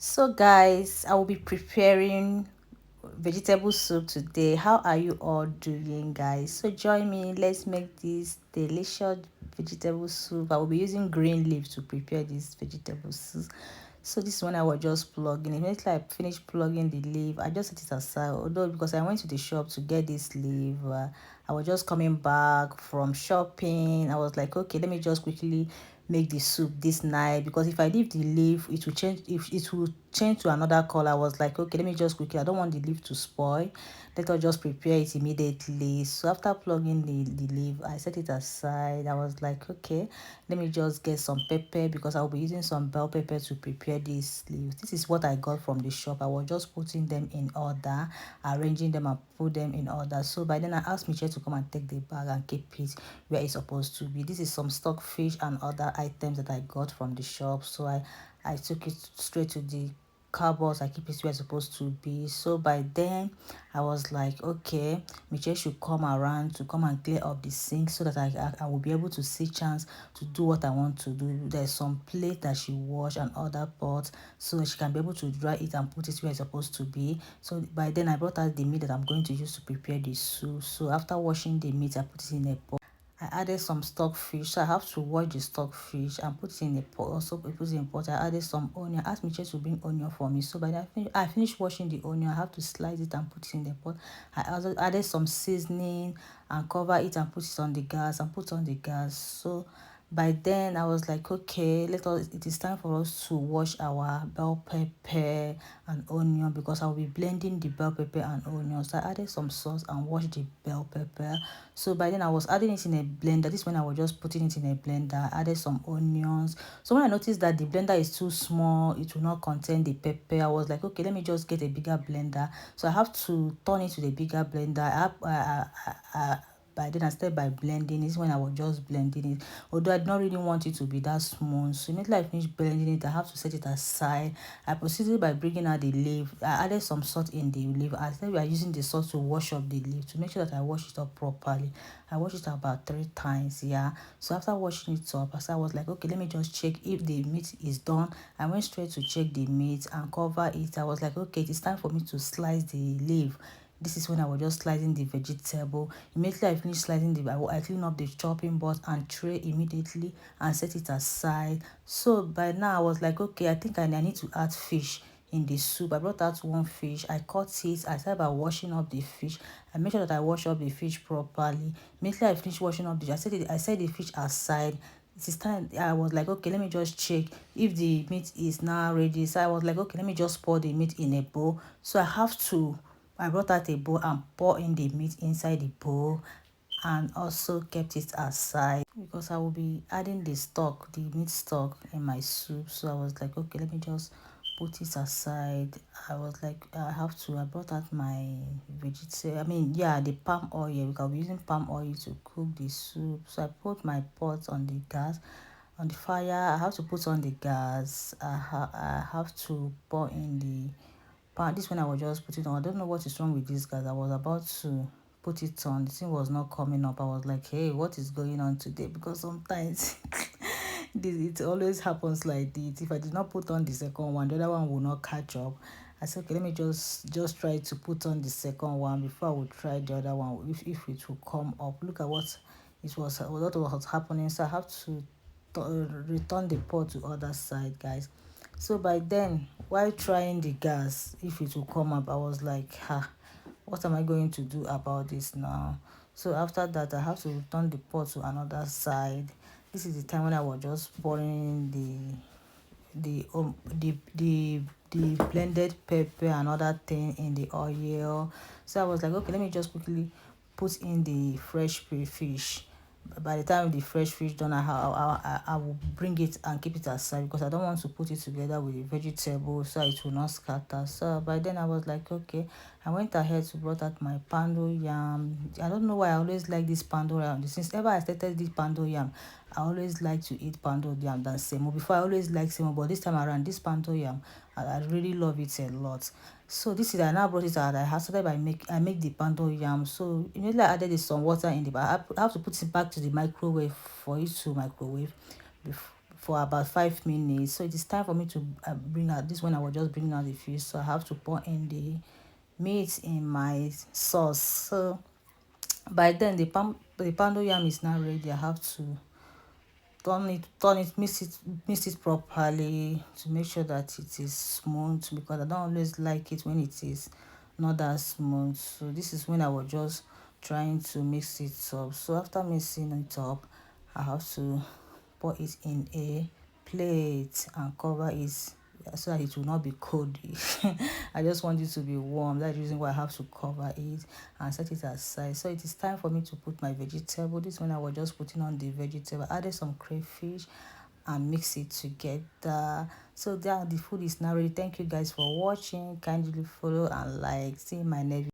So guys, I will be preparing vegetable soup today. How are you all doing, guys? So join me, let's make this delicious vegetable soup. I will be using green leaf to prepare this vegetable soup. So this is when I was just plugging it. Immediately I finished plugging the leaf, I just set it aside. Although because I went to the shop to get this leaf, I was just coming back from shopping. I was like, okay, let me just quickly make the soup this night, because if I leave the leaf it will change, if it will change to another color. I was like, okay, let me just quickly, I don't want the leaf to spoil, let us just prepare it immediately. So after plugging the leaf, I set it aside. I was like, okay, let me just get some pepper, because I'll be using some bell pepper to prepare this leaf. This is what I got from the shop. I was just putting them in order, arranging them and put them in order. So by then I asked Michelle to come and take the bag and keep it where it's supposed to be. This is some stock fish and other items that I got from the shop. So I took it straight to the cupboards. I keep it where it's supposed to be. So by then I was like, okay, Michelle should come around to come and clear up the sink, so that I will be able to see chance to do what I want to do. There's some plate that she wash and other pots, so that she can be able to dry it and put it where it's supposed to be. So by then I brought out the meat that I'm going to use to prepare the soup. So after washing the meat, I put it in a pot. I added some stock fish, so I have to wash the stock fish and put it in a pot. Also put it in pot. I added some onion. I asked Michelle to bring onion for me. So by the time I finished washing the onion, I have to slice it and put it in the pot. I also added some seasoning and cover it and put it on the gas and put on the gas. So by then I was like, okay, it is time for us to wash our bell pepper and onion, because I'll be blending the bell pepper and onion. So I added some sauce and washed the bell pepper. So by then I was adding it in a blender. This when I was just putting it in a blender. I added some onions. So when I noticed that the blender is too small, it will not contain the pepper, I was like, okay, let me just get a bigger blender. So I have to turn it to the bigger blender. By then I started by blending. This is when I was just blending it, although I did not really want it to be that smooth. So immediately I finished blending it, I have to set it aside. I proceeded by bringing out the leaf. I added some salt in the leaf. I said we are using the salt to wash up the leaf, to make sure that I wash it up properly. I washed it about 3 times, yeah. So after washing it up, I was like, okay, let me just check if the meat is done. I went straight to check the meat and cover it. I was like, okay, it is time for me to slice the leaf. This is when I was just slicing the vegetable. Immediately I finished slicing I clean up the chopping board and tray immediately and set it aside. So by now I was like, okay, I think I need to add fish in the soup. I brought out one fish. I cut it. I started by washing up the fish. I made sure that I wash up the fish properly. Immediately I finished washing up I set the fish aside. It is time. I was like, okay, let me just check if the meat is now ready. So I was like, okay, let me just pour the meat in a bowl. So I brought out a bowl and pour in the meat inside the bowl, and also kept it aside, because I will be adding the meat stock in my soup. So I was like, okay, let me just put it aside. I was like, I brought out my vegetable, I mean, yeah, the palm oil, because I'll be using palm oil to cook the soup. So I put my pot on the gas, on the fire. I have to put on the gas. I have to pour in the pan. This when I was just putting on, I don't know what is wrong with this gas. I was about to put it on, the thing was not coming up. I was like, hey, what is going on today? Because sometimes it always happens like this. If I did not put on the second one, the other one will not catch up. I said, okay, let me just try to put on the second one before I would try the other one, if it will come up. Look at what was happening. So I have to return the pot to other side, guys. So by then, while trying the gas, if it will come up, I was like, what am I going to do about this now? So after that, I have to return the pot to another side. This is the time when I was just pouring the blended pepper and other thing in the oil. So I was like, okay, let me just quickly put in the fresh fish. By the time the fresh fish done, I will bring it and keep it aside, because I don't want to put it together with the vegetable so it will not scatter. So by then I was like, okay, I went ahead to brought out my pando yam. I don't know why I always like this pando yam. Since ever I started this pando yam, I always like to eat pando yam than semo. Before I always like semo, but this time around, this pando yam, I really love it a lot. So this is, I now brought it out. I started by I make the pando yam. So immediately I added some water in the, but I have to put it back to the microwave for it to microwave for about 5 minutes. So it is time for me to bring out this when I was just bringing out the fish. So I have to pour in the meat in my sauce. So by then the poundo yam is now ready. I have to mix it properly to make sure that it is smooth, because I don't always like it when it is not that smooth. So this is when I was just trying to mix it up. So after mixing it up, I have to pour it in a plate and cover it so that it will not be cold. I just want it to be warm. That's the reason why I have to cover it and set it aside. So it is time for me to put my vegetable. This one I was just putting on the vegetable. I added some crayfish and mix it together. So there, the food is now ready. Thank you guys for watching. Kindly follow and like. See you in my next